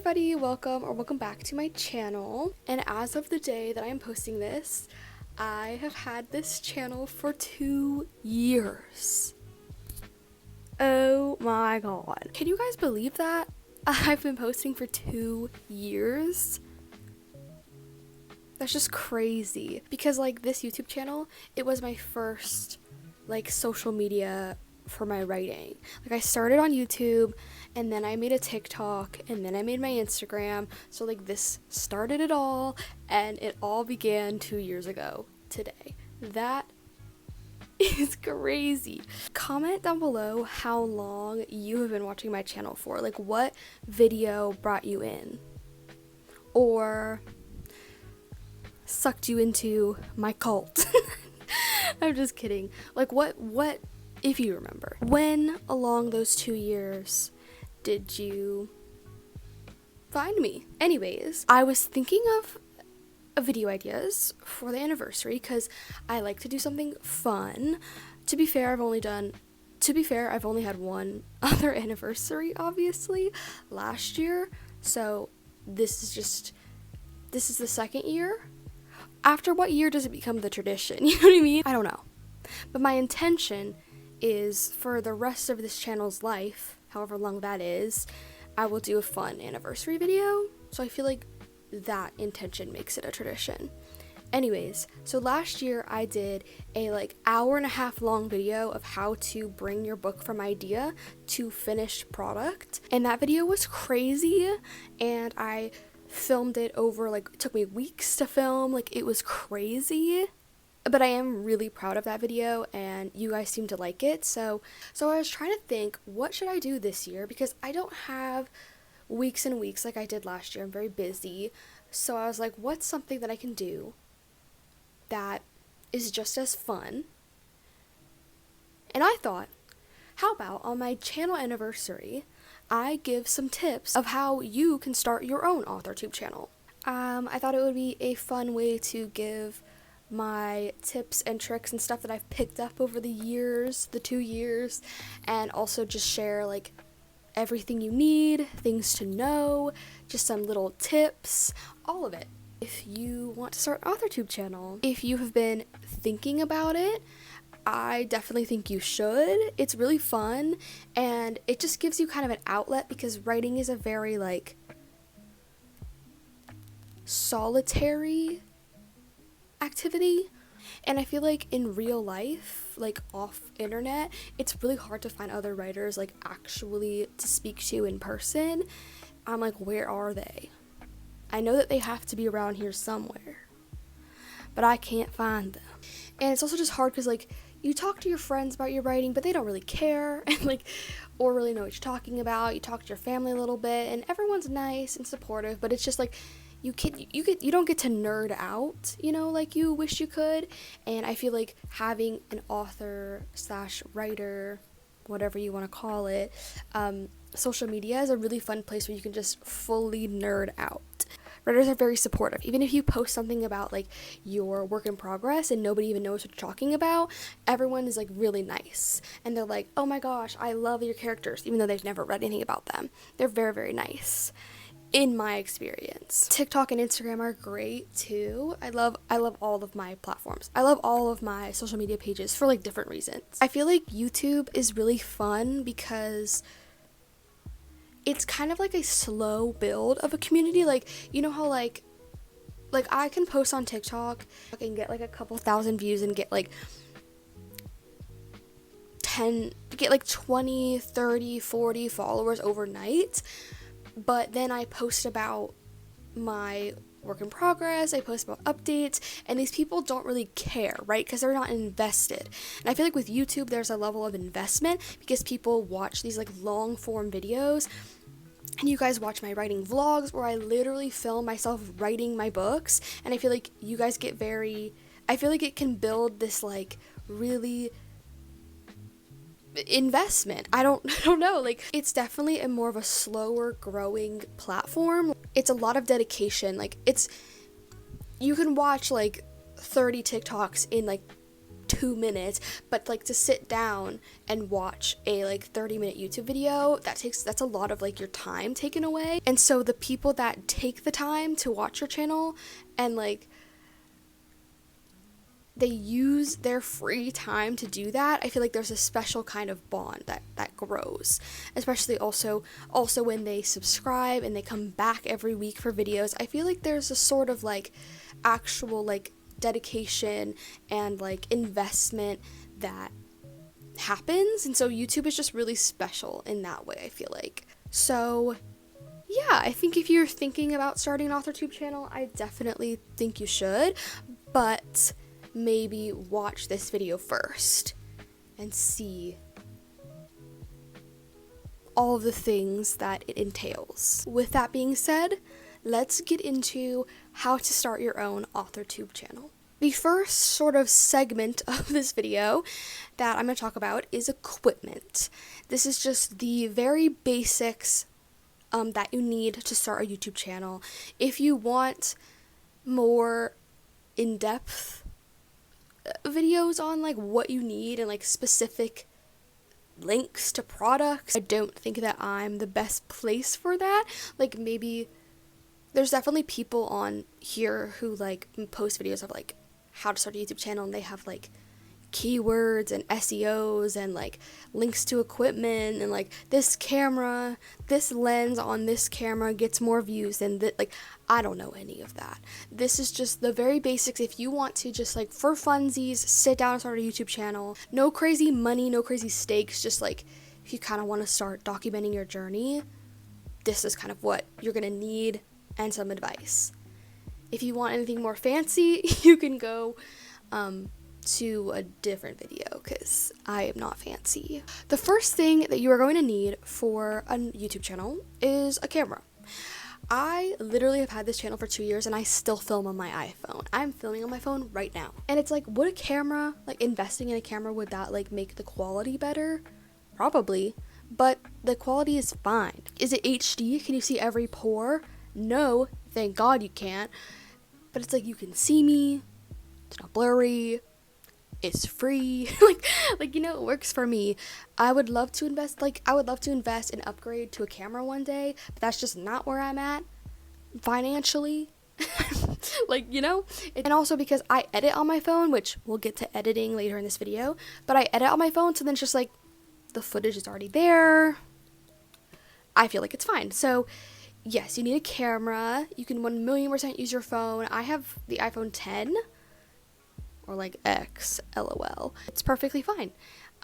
everybody, welcome back to my channel. And as of the day that I'm posting this, I have had this channel for 2 years. Oh my god. Can you guys believe that? I've been posting for 2 years. That's just crazy. Because like this YouTube channel, it was my first like social media for my writing. Like I started on YouTube and then I made a TikTok and then I made my Instagram. So like this started it all and it all began 2 years ago today. That is crazy. Comment down below how long you have been watching my channel for. Like what video brought you in or sucked you into my cult. I'm just kidding. Like what if you remember, when along those 2 years did you find me? Anyways, I was thinking of video ideas for the anniversary because I like to do something fun. To be fair, I've only had one other anniversary, obviously, last year. So this is the second year. After what year does it become the tradition? You know what I mean? I don't know. But my intention is for the rest of this channel's life, however long that is, I will do a fun anniversary video. So I feel like that intention makes it a tradition. Anyways, so last year I did a like hour-and-a-half long video of how to bring your book from idea to finished product. And that video was crazy and I filmed it over like, it took me weeks to film, like it was crazy. But I am really proud of that video and you guys seem to like it. So I was trying to think, what should I do this year? Because I don't have weeks and weeks like I did last year. I'm very busy. So I was like, what's something that I can do that is just as fun? And I thought, how about on my channel anniversary, I give some tips of how you can start your own authortube channel. I thought it would be a fun way to give my tips and tricks and stuff that I've picked up over the years, the 2 years, and also just share like everything you need, things to know, just some little tips, all of it. If you want to start an authortube channel, if you have been thinking about it, I definitely think you should. It's really fun and it just gives you kind of an outlet because writing is a very like solitary activity, and I feel like in real life, like off internet, it's really hard to find other writers like actually to speak to in person. I'm like, where are they? I know that they have to be around here somewhere, but I can't find them. And it's also just hard because like you talk to your friends about your writing, but they don't really care and like or really know what you're talking about. You talk to your family a little bit and everyone's nice and supportive, but it's just like you don't get to nerd out, you know, like you wish you could. And I feel like having an author/writer, whatever you want to call it, social media is a really fun place where you can just fully nerd out. Writers are very supportive. Even if you post something about like your work in progress and nobody even knows what you're talking about, everyone is like really nice. And they're like, oh my gosh, I love your characters, even though they've never read anything about them. They're very, very nice. In my experience. TikTok and Instagram are great too. I love all of my platforms. I love all of my social media pages for like different reasons. I feel like YouTube is really fun because it's kind of like a slow build of a community. Like, you know how like I can post on TikTok and get like a couple thousand views and get like 20, 30, 40 followers overnight. But then I post about my work in progress, I post about updates, and these people don't really care, right? Because they're not invested. And I feel like with YouTube, there's a level of investment because people watch these like long form videos. And you guys watch my writing vlogs where I literally film myself writing my books. And I feel like you guys get I feel like it can build this like really investment. I don't know, like it's definitely a more of a slower growing platform. It's a lot of dedication. Like you can watch like 30 TikToks in like 2 minutes, but like to sit down and watch a like 30-minute YouTube video, that's a lot of like your time taken away. And so the people that take the time to watch your channel and like they use their free time to do that, I feel like there's a special kind of bond that grows, especially also when they subscribe and they come back every week for videos. I feel like there's a sort of like actual like dedication and like investment that happens, and so YouTube is just really special in that way, I feel like. So yeah, I think if you're thinking about starting an authortube channel, I definitely think you should, but maybe watch this video first and see all of the things that it entails. With that being said, let's get into how to start your own authortube channel. The first sort of segment of this video that I'm going to talk about is equipment. This is just the very basics that you need to start a YouTube channel. If you want more in-depth videos on like what you need and like specific links to products, I don't think that I'm the best place for that. Like maybe there's definitely people on here who like post videos of like how to start a YouTube channel, and they have like keywords and SEOs and like links to equipment and like this camera, this lens on this camera gets more views than that. Like I don't know any of that. This is just the very basics. If you want to just like for funsies sit down and start a YouTube channel, no crazy money, no crazy stakes, just like if you kind of want to start documenting your journey, this is kind of what you're gonna need and some advice. If you want anything more fancy, you can go to a different video because I am not fancy. The first thing that you are going to need for a YouTube channel is a camera. I literally have had this channel for 2 years and I still film on my iPhone. I'm filming on my phone right now. And it's like, would a camera, like investing in a camera, would that like make the quality better? Probably, but the quality is fine. Is it HD? Can you see every pore? No, thank God you can't. But it's like you can see me, it's not blurry, it's free, like you know, it works for me. I would love to invest and upgrade to a camera one day, but that's just not where I'm at financially. Like, you know, and also because I edit on my phone, which we'll get to editing later in this video, but I edit on my phone, so then it's just like the footage is already there. I feel like it's fine. So yes, you need a camera. You can 1,000,000% use your phone. I have the iPhone 10 or like X, LOL. It's perfectly fine.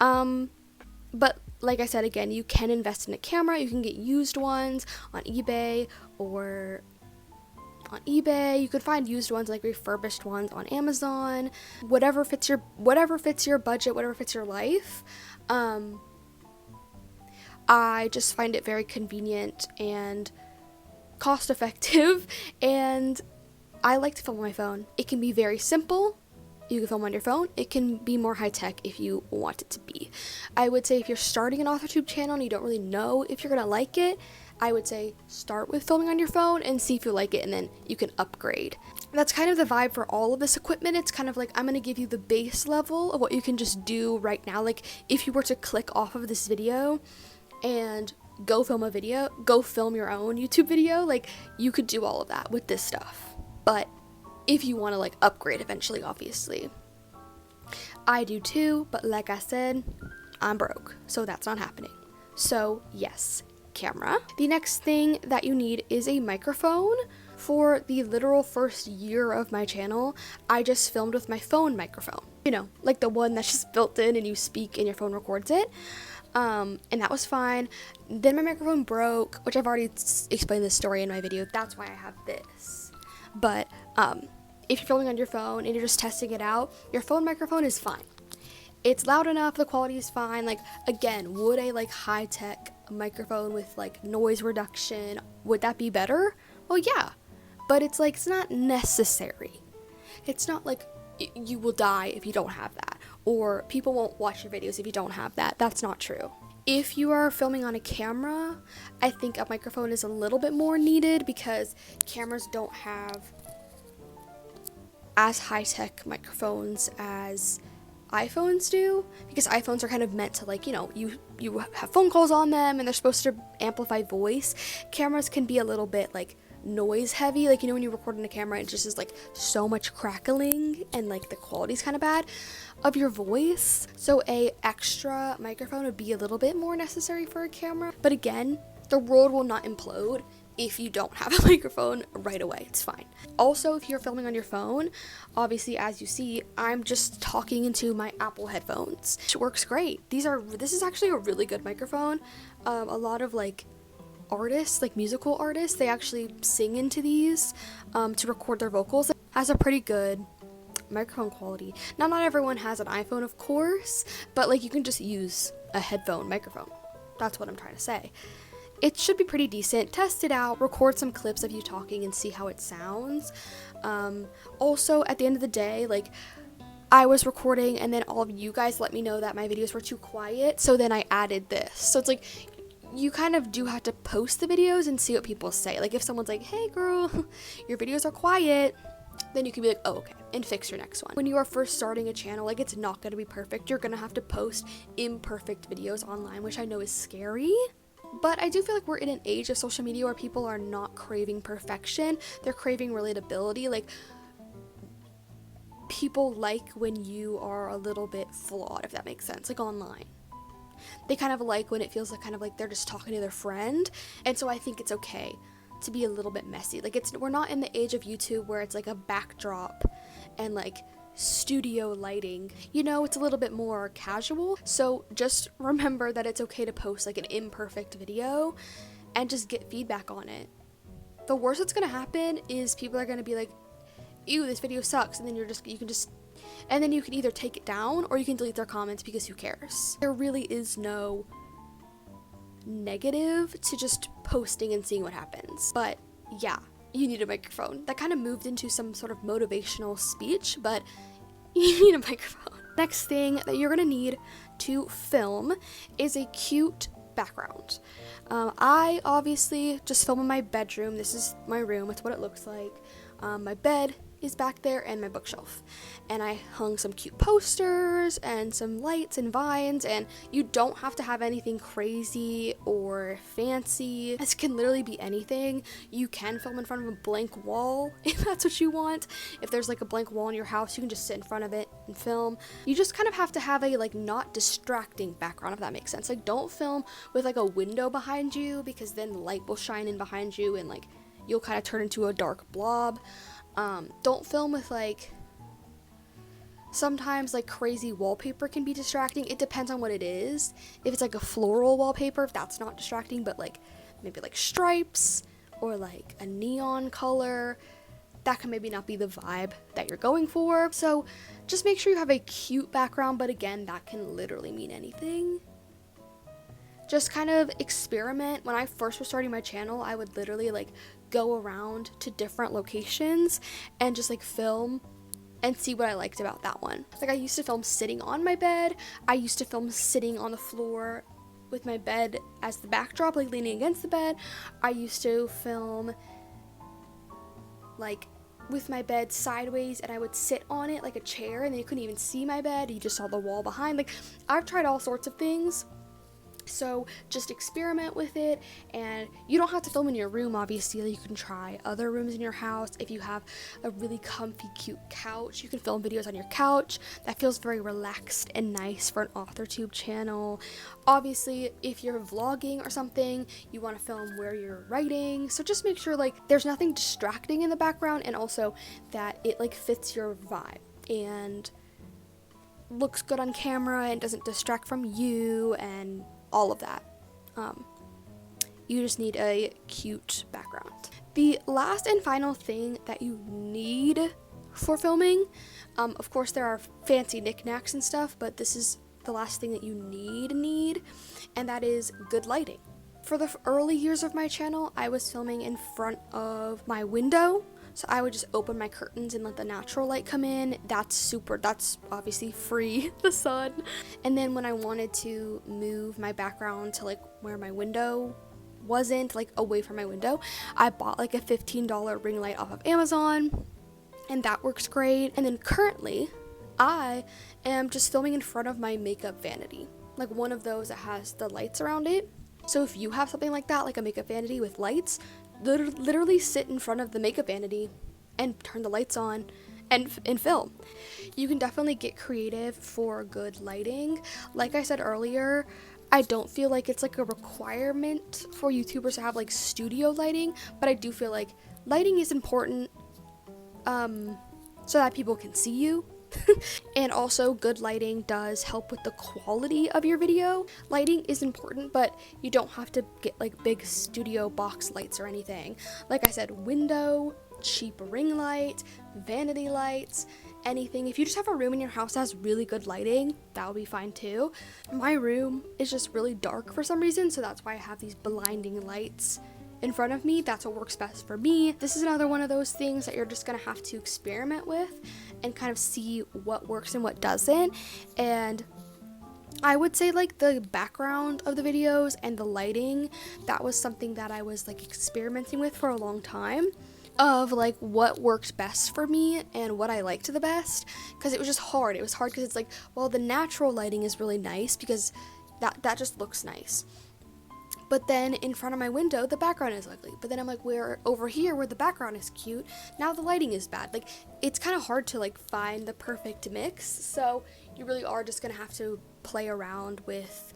But like I said, again, you can invest in a camera. You can get used ones on eBay or you could find used ones, like refurbished ones on Amazon. Whatever fits your budget, whatever fits your life. I just find it very convenient and cost effective, and I like to film on my phone. It can be very simple. You can film on your phone. It can be more high tech if you want it to be. I would say if you're starting an authortube channel and you don't really know if you're gonna like it, I would say start with filming on your phone and see if you like it, and then you can upgrade. That's kind of the vibe for all of this equipment. It's kind of like I'm gonna give you the base level of what you can just do right now. Like if you were to click off of this video and go film your own YouTube video, like you could do all of that with this stuff. But if you want to like upgrade eventually, obviously. I do too, but like I said, I'm broke, so that's not happening. So yes, camera. The next thing that you need is a microphone. For the literal first year of my channel, I just filmed with my phone microphone. You know, like the one that's just built in and you speak and your phone records it. And that was fine. Then my microphone broke, which I've already explained this story in my video. That's why I have this. But if you're filming on your phone and you're just testing it out, your phone microphone is fine. It's loud enough, the quality is fine. Like, again, would a like high-tech microphone with like noise reduction, would that be better? Well, yeah, but it's like, it's not necessary. It's not like you will die if you don't have that, or people won't watch your videos if you don't have that. That's not true. If you are filming on a camera, I think a microphone is a little bit more needed because cameras don't have as high-tech microphones as iPhones do, because iPhones are kind of meant to, like, you know, you have phone calls on them and they're supposed to amplify voice. Cameras can be a little bit like noise heavy, like, you know, when you record in a camera, it just is like so much crackling and like the quality's kind of bad of your voice. So a extra microphone would be a little bit more necessary for a camera, but again, the world will not implode if you don't have a microphone right away. It's fine. Also, if you're filming on your phone, obviously, as you see, I'm just talking into my Apple headphones. It works great. This is actually a really good microphone. A lot of like artists, like musical artists, they actually sing into these to record their vocals. It has a pretty good microphone quality. Now, not everyone has an iPhone, of course, but like you can just use a headphone microphone. That's what I'm trying to say. It should be pretty decent. Test it out, record some clips of you talking and see how it sounds. Also, at the end of the day, like, I was recording and then all of you guys let me know that my videos were too quiet, so then I added this. So it's like, you kind of do have to post the videos and see what people say. Like, if someone's like, hey girl, your videos are quiet, then you can be like, oh, okay, and fix your next one. When you are first starting a channel, like, it's not gonna be perfect. You're gonna have to post imperfect videos online, which I know is scary. But I do feel like we're in an age of social media where people are not craving perfection. They're craving relatability. Like, people like when you are a little bit flawed, if that makes sense, like online. They kind of like when it feels like kind of like they're just talking to their friend. And so I think it's okay to be a little bit messy. Like, we're not in the age of YouTube where it's like a backdrop and like studio lighting, you know, it's a little bit more casual. So just remember that it's okay to post like an imperfect video and just get feedback on it. The worst that's gonna happen is people are gonna be like, ew, this video sucks, and then and then you can either take it down or you can delete their comments, because who cares? There really is no negative to just posting and seeing what happens. But yeah, you need a microphone. That kind of moved into some sort of motivational speech, but you need a microphone. Next thing that you're gonna need to film is a cute background. I obviously just film in my bedroom. This is my room. It's what it looks like. My bed is back there and my bookshelf, and I hung some cute posters and some lights and vines, and you don't have to have anything crazy or fancy. This can literally be anything. You can film in front of a blank wall if that's what you want. If there's like a blank wall in your house, you can just sit in front of it and film. You just kind of have to have a like not distracting background, if that makes sense. Like, don't film with like a window behind you, because then the light will shine in behind you and like you'll kind of turn into a dark blob. Don't film with like, sometimes like crazy wallpaper can be distracting. It depends on what it is. If it's like a floral wallpaper, if that's not distracting, but like maybe like stripes or like a neon color, that can maybe not be the vibe that you're going for. So just make sure you have a cute background, but again, that can literally mean anything. Just kind of experiment. When I first was starting my channel, I would literally like go around to different locations and just like film and see what I liked about that one. Like, I used to film sitting on my bed. I used to film sitting on the floor with my bed as the backdrop, like leaning against the bed. I used to film like with my bed sideways and I would sit on it like a chair, and then you couldn't even see my bed. You just saw the wall behind. Like, I've tried all sorts of things. So just experiment with it, and you don't have to film in your room, obviously. You can try other rooms in your house. If you have a really comfy, cute couch, you can film videos on your couch. That feels very relaxed and nice for an authortube channel. Obviously, if you're vlogging or something, you want to film where you're writing. So just make sure like there's nothing distracting in the background, and also that it like fits your vibe and looks good on camera and doesn't distract from you and all of that. You just need a cute background. The last and final thing that you need for filming, of course there are fancy knickknacks and stuff, but this is the last thing that you need, and that is good lighting. For the early years of my channel, I was filming in front of my window. So I would just open my curtains and let the natural light come in. That's obviously free, the sun. And then when I wanted to move my background to like where my window wasn't, like away from my window, I bought like a $15 ring light off of Amazon, and that works great. And then currently, I am just filming in front of my makeup vanity, like one of those that has the lights around it. So if you have something like that, like a makeup vanity with lights, literally sit in front of the makeup vanity and turn the lights on and film. You can definitely get creative for good lighting. Like I said earlier, I don't feel like it's like a requirement for YouTubers to have like studio lighting, but I do feel like lighting is important so that people can see you. And also good lighting does help with the quality of your video. Lighting is important, but you don't have to get like big studio box lights or anything. Like I said, window, cheap ring light, vanity lights, anything. If you just have a room in your house that has really good lighting, that will be fine too. My room is just really dark for some reason, so that's why I have these blinding lights in front of me. That's what works best for me. This is another one of those things that you're just gonna have to experiment with and kind of see what works and what doesn't. And I would say like the background of the videos and the lighting, that was something that I was like experimenting with for a long time, of like what worked best for me and what I liked the best, because it was just hard. It was hard because it's like, well, the natural lighting is really nice because that just looks nice. But then in front of my window, the background is ugly. But then I'm like, where over here where the background is cute, now the lighting is bad. Like, it's kind of hard to like find the perfect mix. So you really are just gonna have to play around with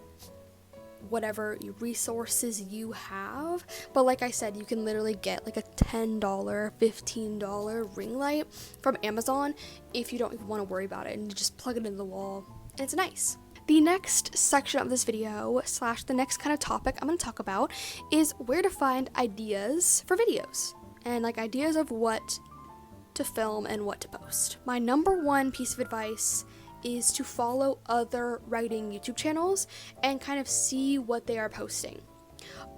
whatever resources you have. But like I said, you can literally get like a $10, $15 ring light from Amazon if you don't even want to worry about it, and you just plug it into the wall and it's nice. The next section of this video / the next kind of topic I'm going to talk about is where to find ideas for videos and like ideas of what to film and what to post. My number one piece of advice is to follow other writing YouTube channels and kind of see what they are posting.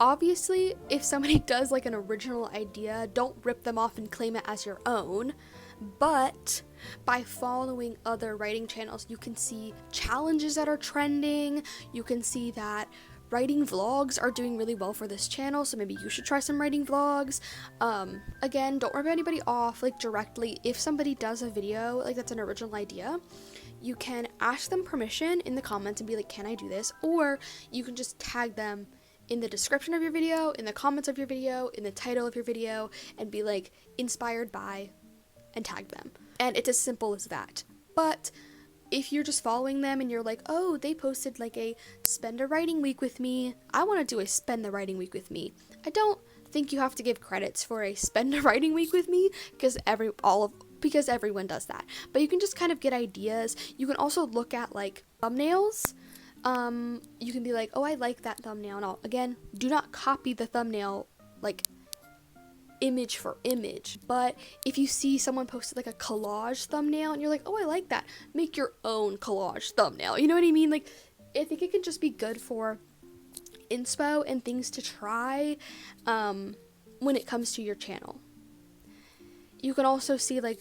Obviously, if somebody does like an original idea, don't rip them off and claim it as your own. But by following other writing channels, you can see challenges that are trending. You can see that writing vlogs are doing really well for this channel, so maybe you should try some writing vlogs. Again, don't rip anybody off like directly. If somebody does a video like that's an original idea, you can ask them permission in the comments and be like, can I do this? Or you can just tag them in the description of your video, in the comments of your video, in the title of your video, and be like, inspired by, and tag them. And it's as simple as that. But if you're just following them and you're like, oh, they posted like a spend a writing week with me, I want to do a spend the writing week with me. I don't think you have to give credits for a spend a writing week with me because everyone does that. But you can just kind of get ideas. You can also look at like thumbnails. You can be like, oh, I like that thumbnail. Now, again, do not copy the thumbnail like image for image, but if you see someone posted like a collage thumbnail and you're like, oh, I like that, make your own collage thumbnail. You know what I mean? Like, I think it can just be good for inspo and things to try when it comes to your channel. You can also see like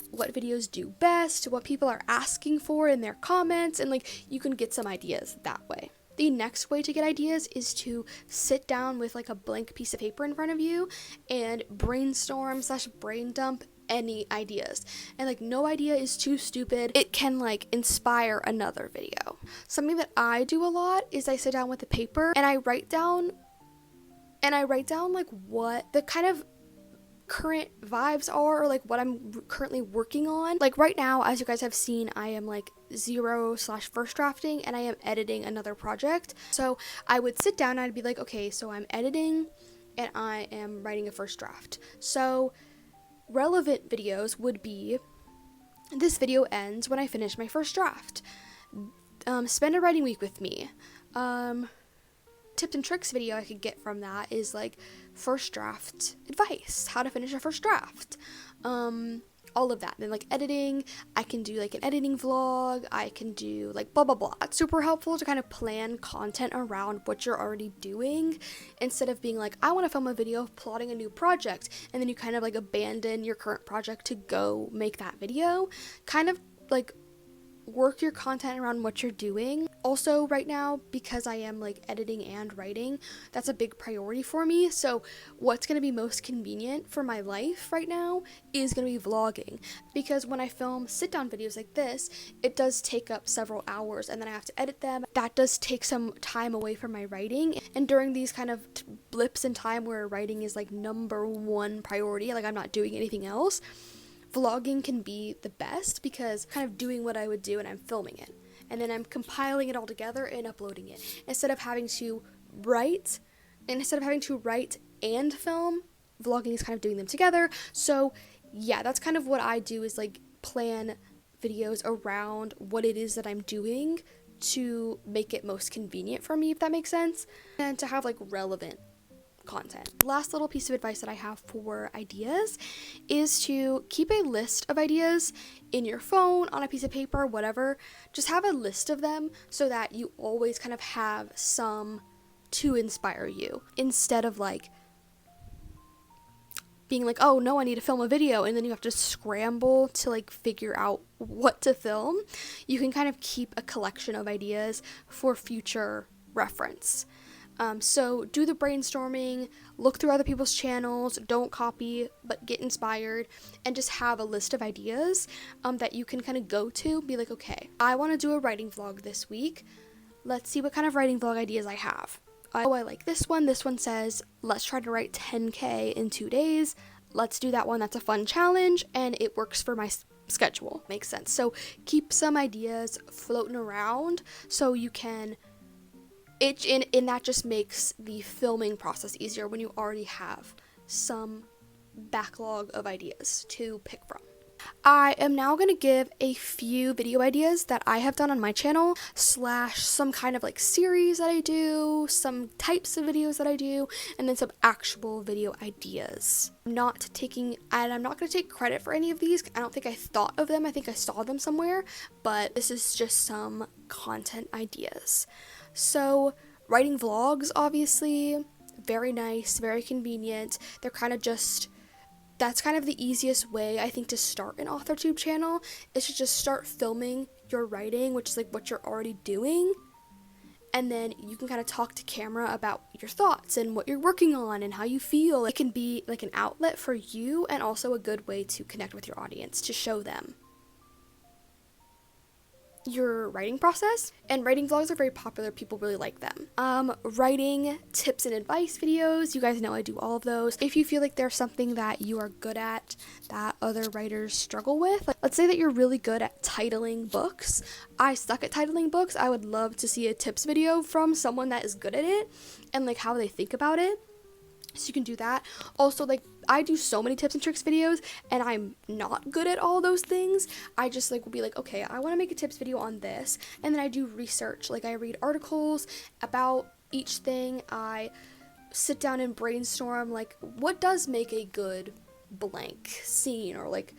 what videos do best, what people are asking for in their comments, and like you can get some ideas that way. The next way to get ideas is to sit down with like a blank piece of paper in front of you and brainstorm / brain dump any ideas. And like no idea is too stupid. It can like inspire another video. Something that I do a lot is I sit down with a paper and I write down like what the kind of current vibes are, or like what I'm currently working on. Like right now, as you guys have seen, I am like 0 / first drafting and I am editing another project. So I would sit down and I'd be like, okay, so I'm editing and I am writing a first draft. So relevant videos would be, this video ends when I finish my first draft. Spend a writing week with me. Tips and tricks video I could get from that is like first draft advice, how to finish a first draft, all of that. Then like editing, I can do like an editing vlog, I can do like blah blah blah. It's super helpful to kind of plan content around what you're already doing instead of being like, I want to film a video of plotting a new project, and then you kind of like abandon your current project to go make that video. Kind of like work your content around what you're doing. Also right now, because I am like editing and writing, that's a big priority for me. So what's going to be most convenient for my life right now is going to be vlogging, because when I film sit down videos like this, it does take up several hours and then I have to edit them. That does take some time away from my writing, and during these kind of blips in time where writing is like number one priority, like I'm not doing anything else, vlogging can be the best, because kind of doing what I would do and I'm filming it and then I'm compiling it all together and uploading it instead of having to write and film. Vlogging is kind of doing them together. So yeah, that's kind of what I do, is like plan videos around what it is that I'm doing to make it most convenient for me, if that makes sense, and to have like relevant content. Last little piece of advice that I have for ideas is to keep a list of ideas in your phone, on a piece of paper, whatever. Just have a list of them so that you always kind of have some to inspire you, instead of like being like, oh no, I need to film a video, and then you have to scramble to like figure out what to film. You can kind of keep a collection of ideas for future reference. So do the brainstorming, look through other people's channels, don't copy, but get inspired, and just have a list of ideas that you can kind of go to, be like, okay, I want to do a writing vlog this week. Let's see what kind of writing vlog ideas I have. Oh, I like this one. This one says, let's try to write 10K in 2 days. Let's do that one. That's a fun challenge, and it works for my schedule. Makes sense. So keep some ideas floating around so you can itch in, and that just makes the filming process easier when you already have some backlog of ideas to pick from. I am now going to give a few video ideas that I have done on my channel, / some kind of like series that I do, some types of videos that I do, and then some actual video ideas. I'm not going to take credit for any of these. I don't think I thought of them. I think I saw them somewhere, but this is just some content ideas. So writing vlogs, obviously, very nice, very convenient. They're kind of just, that's kind of the easiest way, I think, to start an authortube channel, is to just start filming your writing, which is like what you're already doing, and then you can kind of talk to camera about your thoughts and what you're working on and how you feel. It can be like an outlet for you, and also a good way to connect with your audience, to show them your writing process. And writing vlogs are very popular. People really like them. Writing tips and advice videos, you guys know I do all of those. If you feel like there's something that you are good at that other writers struggle with, like, let's say that you're really good at titling books. I suck at titling books. I would love to see a tips video from someone that is good at it, and like how they think about it. So you can do that. Also, like, I do so many tips and tricks videos, and I'm not good at all those things. I just like will be like, okay, I want to make a tips video on this, and then I do research. Like, I read articles about each thing. I sit down and brainstorm, like, what does make a good blank scene, or like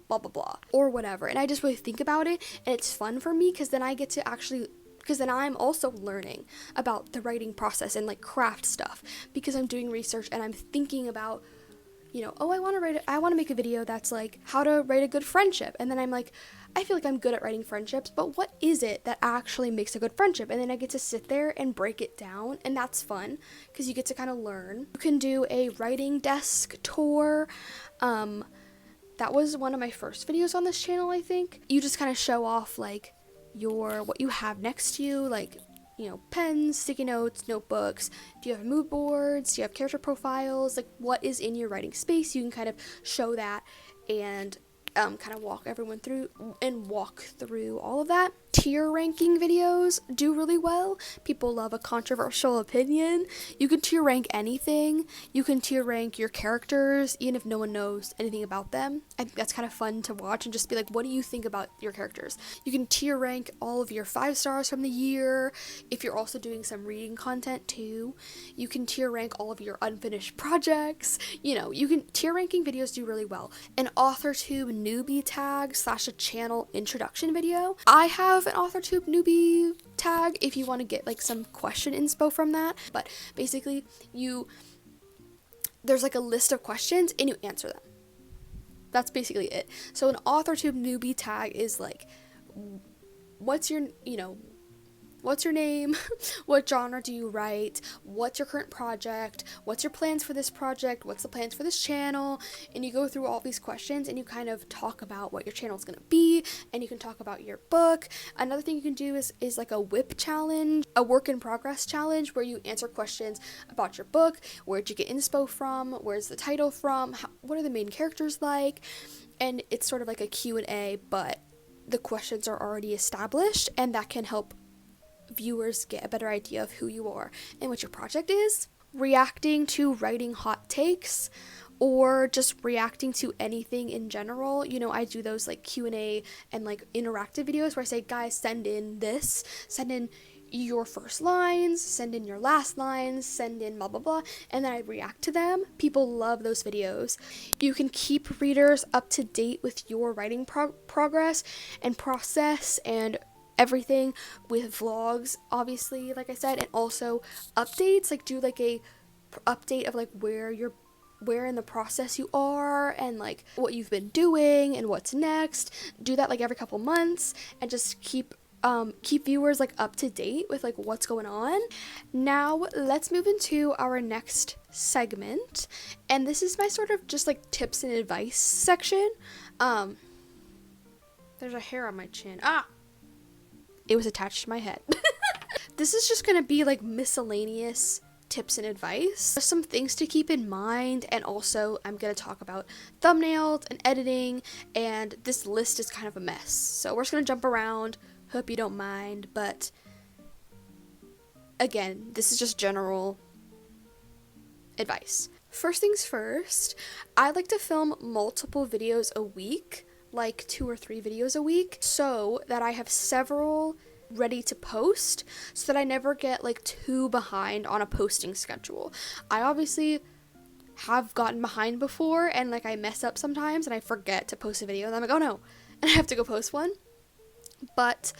blah blah blah, or whatever. And I just really think about it, and it's fun for me, because then I get to actually, because then I'm also learning about the writing process and like craft stuff, because I'm doing research and I'm thinking about, you know, oh, I want to make a video that's like how to write a good friendship. And then I'm like, I feel like I'm good at writing friendships, but what is it that actually makes a good friendship? And then I get to sit there and break it down, and that's fun because you get to kind of learn. You can do a writing desk tour. That was one of my first videos on this channel, I think. You just kind of show off like what you have next to you, like, you know, pens, sticky notes, notebooks. Do you have mood boards? Do you have character profiles? Like, what is in your writing space? You can kind of show that and kind of walk through all of that. Tier ranking videos do really well. People love a controversial opinion. You can tier rank anything. You can tier rank your characters, even if no one knows anything about them. I think that's kind of fun to watch and just be like, what do you think about your characters? You can tier rank all of your 5 stars from the year, if you're also doing some reading content too. You can tier rank all of your unfinished projects. You know, you can tier ranking videos do really well. An authortube newbie tag / a channel introduction video. I have an authortube newbie tag if you want to get like some question inspo from that, but basically there's like a list of questions and you answer them. That's basically it. So an authortube newbie tag is like what's your, you know, what's your name? What genre do you write? What's your current project? What's your plans for this project? What's the plans for this channel? And you go through all these questions and you kind of talk about what your channel is going to be, and you can talk about your book. Another thing you can do is like a WIP challenge, a work in progress challenge, where you answer questions about your book. Where'd you get inspo from? Where's the title from? What are the main characters like? And it's sort of like a Q&A, but the questions are already established, and that can help viewers get a better idea of who you are and what your project is. Reacting to writing hot takes, or just reacting to anything in general. You know, I do those like Q&A and like interactive videos where I say, guys, send in this, send in your first lines, send in your last lines, send in blah blah blah, and then I react to them. People love those videos. You can keep readers up to date with your writing progress and process and everything with vlogs, obviously, like I said, and also updates, like do like a update of like where in the process you are, and like what you've been doing and what's next. Do that like every couple months, and just keep viewers like up to date with like what's going on. Now let's move into our next segment, and this is my sort of just like tips and advice section. There's a hair on my chin. It was attached to my head. This is just gonna be like miscellaneous tips and advice. There's some things to keep in mind, and also I'm gonna talk about thumbnails and editing, and this list is kind of a mess. So we're just gonna jump around. Hope you don't mind, but again, this is just general advice. First things first, I like to film multiple videos a week, like 2 or 3 videos a week, so that I have several ready to post, so that I never get like too behind on a posting schedule. I obviously have gotten behind before, and like I mess up sometimes and I forget to post a video, and I'm like, oh no, and I have to go post one. But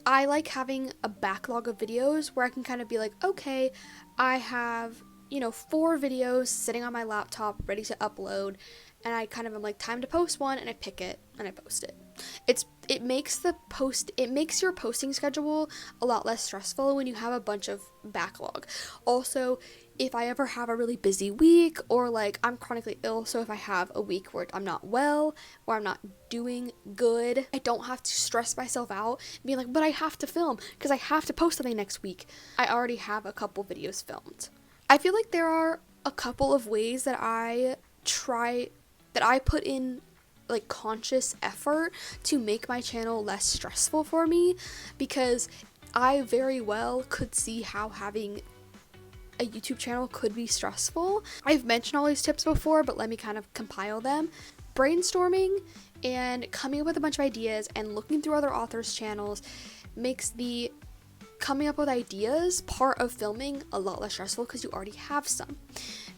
I like having a backlog of videos where I can kind of be like, okay, I have, you know, 4 videos sitting on my laptop ready to upload, and I kind of am like, time to post one, and I pick it and I post it. It makes your posting schedule a lot less stressful when you have a bunch of backlog. Also, if I ever have a really busy week, or like I'm chronically ill, so if I have a week where I'm not well or I'm not doing good, I don't have to stress myself out and be like, but I have to film because I have to post something next week. I already have a couple videos filmed. I feel like there are a couple of ways that I put in like conscious effort to make my channel less stressful for me, because I very well could see how having a YouTube channel could be stressful. I've mentioned all these tips before, but let me kind of compile them. Brainstorming and coming up with a bunch of ideas and looking through other authors' channels makes the coming up with ideas part of filming a lot less stressful, because you already have some.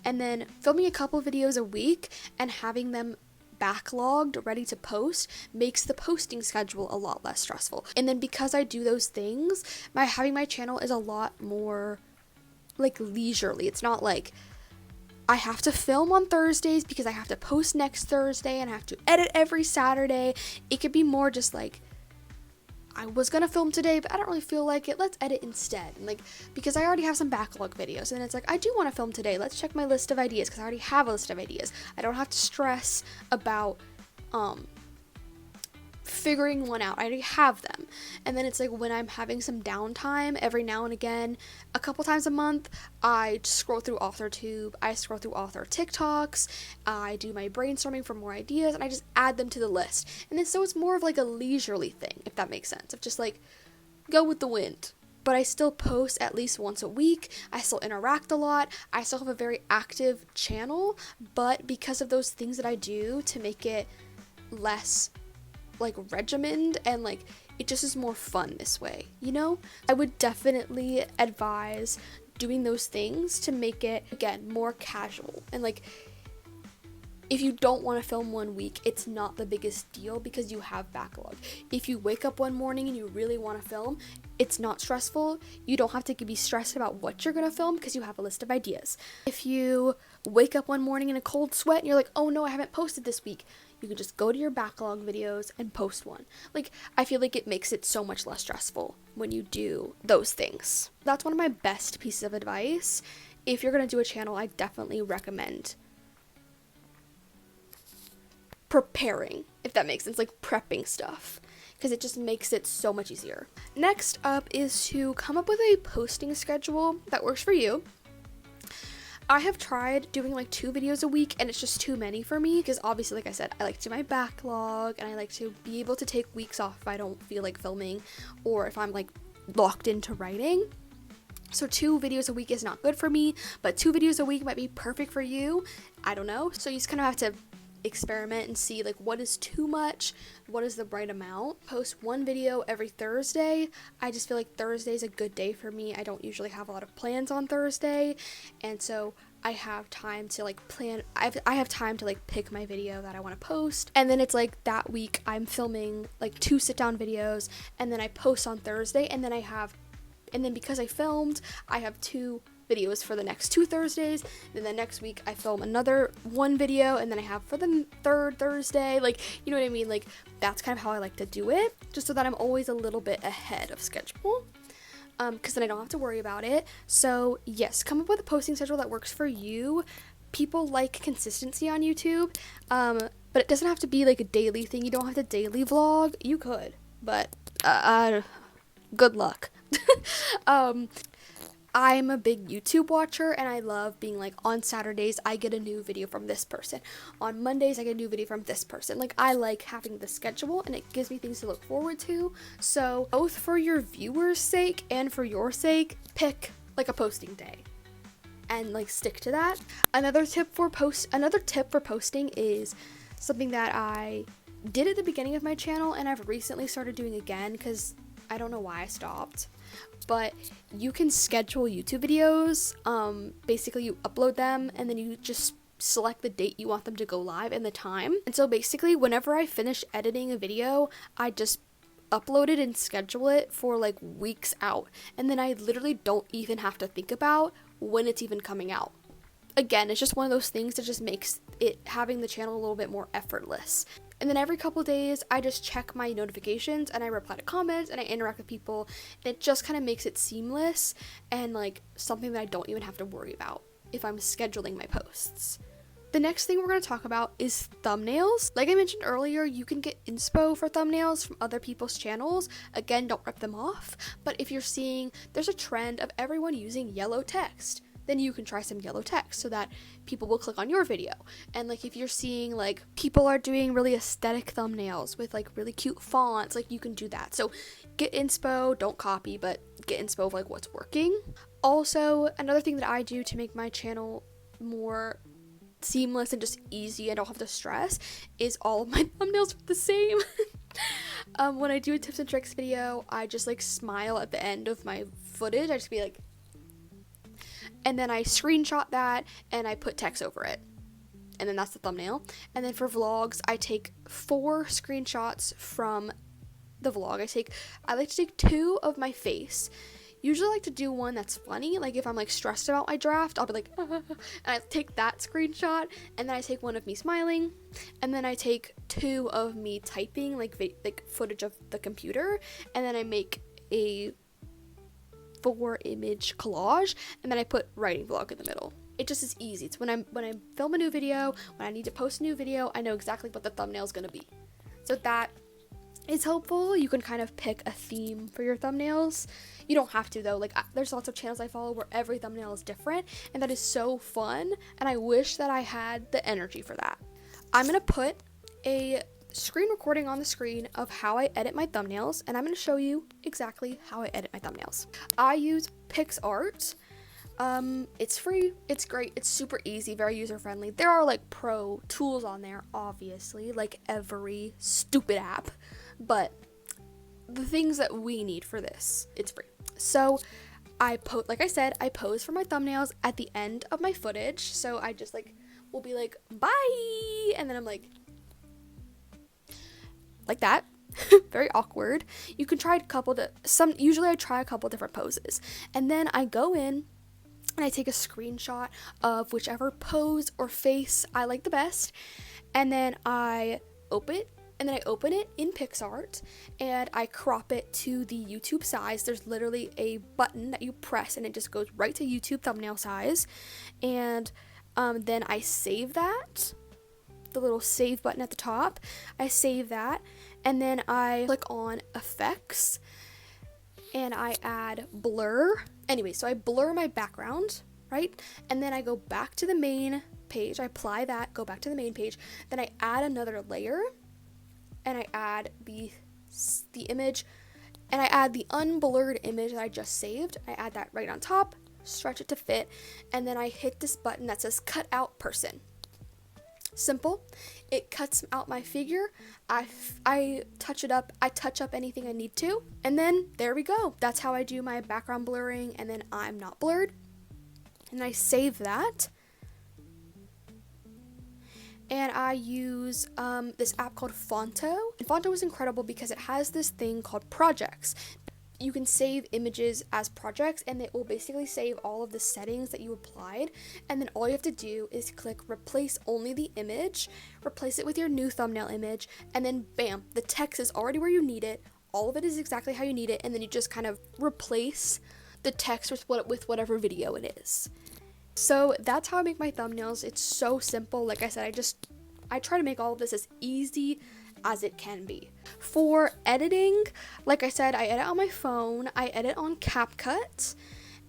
And then filming a couple videos a week and having them backlogged ready to post makes the posting schedule a lot less stressful. And then because I do those things, having my channel is a lot more like leisurely. It's not like I have to film on Thursdays because I have to post next Thursday and I have to edit every Saturday. It could be more just like, I was gonna film today, but I don't really feel like it. Let's edit instead. And like, because I already have some backlog videos, and it's like, I do want to film today. Let's check my list of ideas, because I already have a list of ideas. I don't have to stress about figuring one out. I already have them. And then it's like, when I'm having some downtime every now and again, a couple times a month, I scroll through authortube, I scroll through author TikToks, I do my brainstorming for more ideas, and I just add them to the list. And then so it's more of like a leisurely thing, if that makes sense, of just like go with the wind. But I still post at least once a week. I still interact a lot. I still have a very active channel, but because of those things that I do to make it less like regimented, and like it just is more fun this way, you know? I would definitely advise doing those things to make it, again, more casual. And like, if you don't want to film one week, it's not the biggest deal because you have backlog. If you wake up one morning and you really want to film, it's not stressful. You don't have to be stressed about what you're going to film because you have a list of ideas. If you wake up one morning in a cold sweat and you're like, oh no, I haven't posted this week, you can just go to your backlog videos and post one. Like, I feel like it makes it so much less stressful when you do those things. That's one of my best pieces of advice. If you're going to do a channel, I definitely recommend preparing, if that makes sense, like prepping stuff, because it just makes it so much easier. Next up is to come up with a posting schedule that works for you. I have tried doing like 2 videos a week and it's just too many for me because obviously, like I said, I like to do my backlog and I like to be able to take weeks off if I don't feel like filming or if I'm like locked into writing. So 2 videos a week is not good for me, but 2 videos a week might be perfect for you. I don't know. So you just kind of have to experiment and see like what is too much, what is the right amount. Post 1 video every Thursday. I just feel like Thursday is a good day for me. I don't usually have a lot of plans on Thursday, and so I have time to like plan. I have time to like pick my video that I want to post, and then it's like that week I'm filming like 2 sit-down videos, and then I post on Thursday, and then because I filmed, I have 2 videos for the next 2 Thursdays. Then the next week I film another 1 video, and then I have for the 3rd Thursday. Like, you know what I mean? Like, that's kind of how I like to do it, just so that I'm always a little bit ahead of schedule, because then I don't have to worry about it. So yes, come up with a posting schedule that works for you. People like consistency on YouTube, but it doesn't have to be like a daily thing. You don't have to daily vlog. You could, but good luck. I'm a big YouTube watcher, and I love being like, on Saturdays I get a new video from this person, on Mondays I get a new video from this person. Like, I like having the schedule and it gives me things to look forward to. So both for your viewers' sake and for your sake, pick like a posting day and like stick to that. Another tip for posting is something that I did at the beginning of my channel and I've recently started doing again because I don't know why I stopped. But you can schedule YouTube videos. Basically you upload them and then you just select the date you want them to go live and the time. And so basically whenever I finish editing a video, I just upload it and schedule it for like weeks out. And then I literally don't even have to think about when it's even coming out. Again, it's just one of those things that just makes it having the channel a little bit more effortless. And then every couple days, I just check my notifications and I reply to comments and I interact with people. And it just kind of makes it seamless and like something that I don't even have to worry about if I'm scheduling my posts. The next thing we're going to talk about is thumbnails. Like I mentioned earlier, you can get inspo for thumbnails from other people's channels. Again, don't rip them off. But if you're seeing there's a trend of everyone using yellow text, then you can try some yellow text so that people will click on your video. And like if you're seeing like people are doing really aesthetic thumbnails with like really cute fonts, like you can do that. So get inspo, don't copy, but get inspo of like what's working. Also, another thing that I do to make my channel more seamless and just easy, I don't have to stress, is all of my thumbnails are the same. When I do a tips and tricks video, I just like smile at the end of my footage. I just be like, and then I screenshot that and I put text over it. And then that's the thumbnail. And then for vlogs, I take 4 screenshots from the vlog. I like to take 2 of my face. Usually I like to do one that's funny. Like if I'm like stressed about my draft, I'll be like, and I take that screenshot. And then I take one of me smiling. And then I take 2 of me typing, like footage of the computer. And then I make a 4 image collage, and then I put writing vlog in the middle. It just is easy. It's when I film a new video, when I need to post a new video, I know exactly what the thumbnail is going to be. So that is helpful. You can kind of pick a theme for your thumbnails. You don't have to though. Like there's lots of channels I follow where every thumbnail is different, and that is so fun, and I wish that I had the energy for that. I'm going to put a screen recording on the screen of how I edit my thumbnails, and I'm going to show you exactly how I edit my thumbnails. I use PixArt. It's free, it's great, it's super easy, very user-friendly. There are like pro tools on there, obviously, like every stupid app, but the things that we need for this, it's free. So like I said, I pose for my thumbnails at the end of my footage. So I just like will be like, bye, and then I'm like that. Very awkward. You can try usually I try a couple different poses, and then I go in and I take a screenshot of whichever pose or face I like the best, and then I open it in PixArt, and I crop it to the YouTube size. There's literally a button that you press, and it just goes right to YouTube thumbnail size, and then I save that, the little save button at the top. I save that, and then I click on effects, and I add blur. Anyway, so I blur my background, right? And then I go back to the main page. I apply that, go back to the main page. Then I add another layer, and I add the image, and I add the unblurred image that I just saved. I add that right on top, stretch it to fit, and then I hit this button that says cut out person. Simple. It cuts out my figure. I touch it up. I touch up anything I need to, and then there we go. That's how I do my background blurring, and then I'm not blurred. And I save that. And I use this app called Fonto. And Fonto is incredible because it has this thing called projects. You can save images as projects, and it will basically save all of the settings that you applied, and then all you have to do is click replace only the image, replace it with your new thumbnail image, and then bam, the text is already where you need it, all of it is exactly how you need it, and then you just kind of replace the text with whatever video it is. So that's how I make my thumbnails. It's so simple. Like I said, I try to make all of this as easy as it can be. For editing, like I said, I edit on my phone. I edit on CapCut,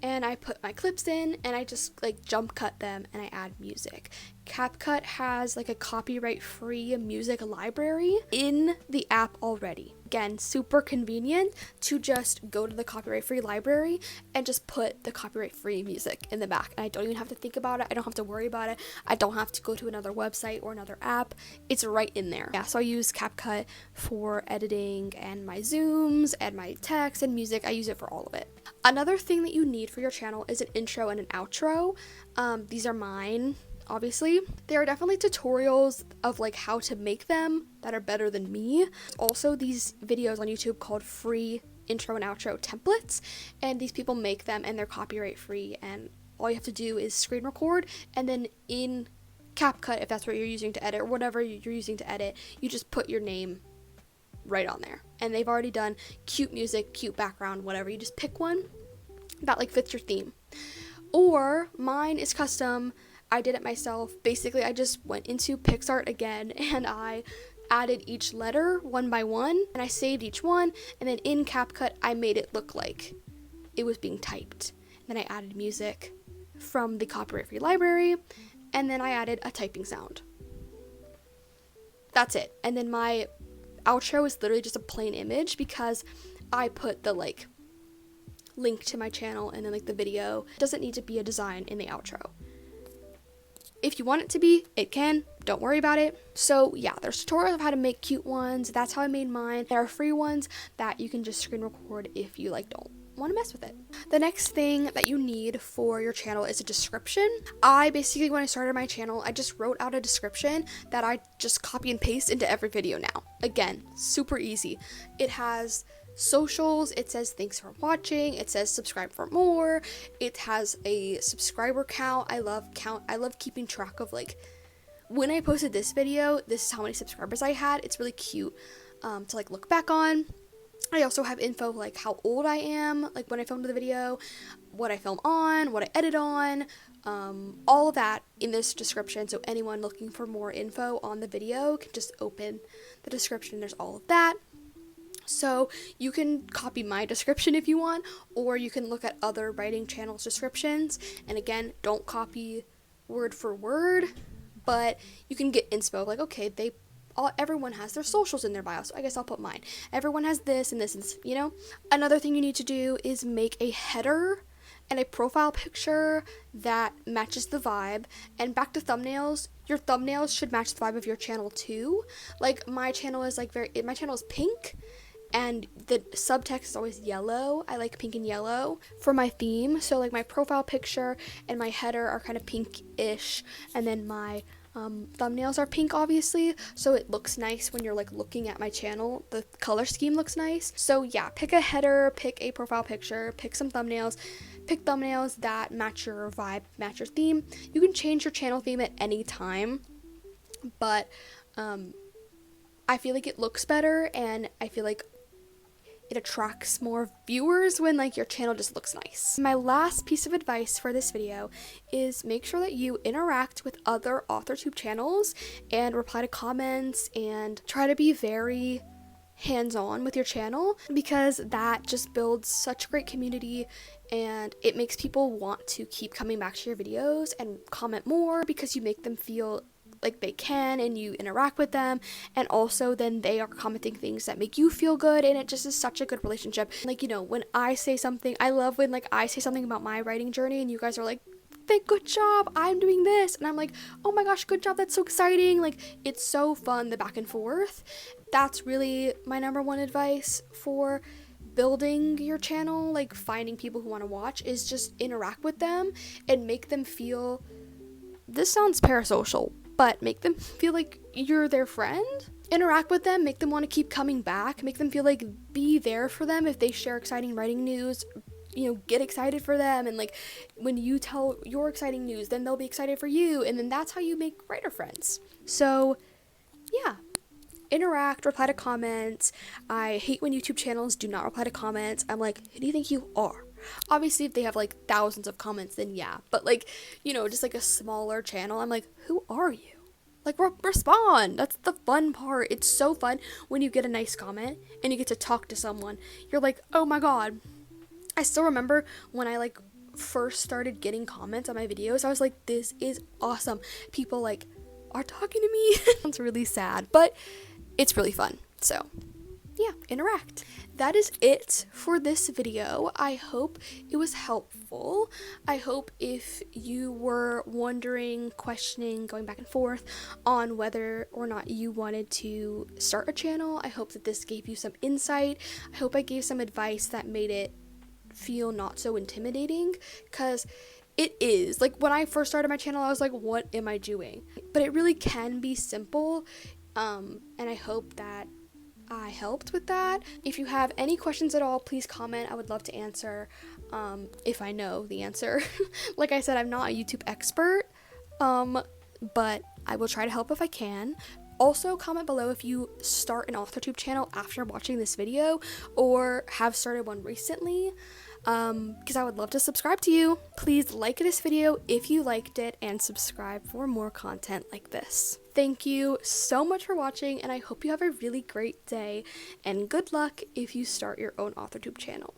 and I put my clips in, and I just like jump cut them, and I add music. CapCut has like a copyright-free music library in the app already. Again, super convenient to just go to the copyright-free library and just put the copyright-free music in the back. And I don't even have to think about it. I don't have to worry about it. I don't have to go to another website or another app. It's right in there. Yeah, so I use CapCut for editing and my zooms and my text and music. I use it for all of it. Another thing that you need for your channel is an intro and an outro. These are mine. Obviously, there are definitely tutorials of like how to make them that are better than me. Also, these videos on YouTube called free intro and outro templates, and these people make them, and they're copyright free, and all you have to do is screen record, and then in CapCut, if that's what you're using to edit or whatever you're using to edit, you just put your name right on there, and they've already done cute music, cute background, whatever. You just pick one that like fits your theme. Or mine is custom. I did it myself. Basically, I just went into PixArt again, and I added each letter one by one, and I saved each one, and then in CapCut, I made it look like it was being typed. Then I added music from the copyright-free library, and then I added a typing sound. That's it. And then my outro is literally just a plain image because I put the like link to my channel and then like the video. It doesn't need to be a design in the outro. If you want it to be, it can. Don't worry about it. So yeah, there's tutorials of how to make cute ones. That's how I made mine. There are free ones that you can just screen record if you like don't want to mess with it. The next thing that you need for your channel is a description. I basically, when I started my channel, I just wrote out a description that I just copy and paste into every video now. Again, super easy. It has socials, it says thanks for watching, it says subscribe for more, it has a subscriber count. I love keeping track of like when I posted this video, this is how many subscribers I had. It's really cute to like look back on. I also have info like how old I am, like when I filmed the video, what I film on, what I edit on, all of that in this description. So anyone looking for more info on the video can just open the description. There's all of that. So you can copy my description if you want, or you can look at other writing channels' descriptions. And again, don't copy word for word, but you can get inspo. Like, okay, everyone has their socials in their bio, so I guess I'll put mine. Everyone has this and this and this, you know? Another thing you need to do is make a header and a profile picture that matches the vibe. And back to thumbnails, your thumbnails should match the vibe of your channel too. Like my channel is my channel is pink, and the subtext is always yellow. I like pink and yellow for my theme. So like my profile picture and my header are kind of pinkish, and then my thumbnails are pink, obviously, so it looks nice when you're like looking at my channel. The color scheme looks nice. So yeah, pick a header, pick a profile picture, pick some thumbnails, pick thumbnails that match your vibe, match your theme. You can change your channel theme at any time, but I feel like it looks better, and I feel like it attracts more viewers when like your channel just looks nice. My last piece of advice for this video is make sure that you interact with other authortube channels and reply to comments and try to be very hands-on with your channel, because that just builds such a great community and it makes people want to keep coming back to your videos and comment more, because you make them feel like they can and you interact with them, and also then they are commenting things that make you feel good, and it just is such a good relationship. Like, you know, when I say something, I love when like I say something about my writing journey and you guys are like, good job, I'm doing this, and I'm like, oh my gosh, good job, that's so exciting. Like, it's so fun, the back and forth. That's really my number one advice for building your channel, like finding people who want to watch, is just interact with them and make them feel, this sounds parasocial, but make them feel like you're their friend. Interact with them, make them want to keep coming back, make them feel like, be there for them if they share exciting writing news, you know, get excited for them, and like when you tell your exciting news, then they'll be excited for you, and then that's how you make writer friends. So yeah, interact, reply to comments. I hate when YouTube channels do not reply to comments. I'm like, who do you think you are? Obviously, if they have like thousands of comments, then yeah, but like, you know, just like a smaller channel, I'm like, who are you? Like, respond. That's the fun part. It's so fun when you get a nice comment and you get to talk to someone. You're like, oh my god. I still remember when I like first started getting comments on my videos, I was like, this is awesome. People like are talking to me. It's really sad, but it's really fun. So yeah, interact. That is it for this video. I hope it was helpful. I hope if you were wondering, questioning, going back and forth on whether or not you wanted to start a channel, I hope that this gave you some insight. I hope I gave some advice that made it feel not so intimidating, because it is. Like, when I first started my channel, I was like, what am I doing? But it really can be simple, and I hope that I helped with that. If you have any questions at all, please comment. I would love to answer, if I know the answer. Like I said, I'm not a YouTube expert, but I will try to help if I can. Also, comment below if you start an authortube channel after watching this video or have started one recently, because I would love to subscribe to you. Please like this video if you liked it and subscribe for more content like this. Thank you so much for watching, and I hope you have a really great day, and good luck if you start your own authortube channel.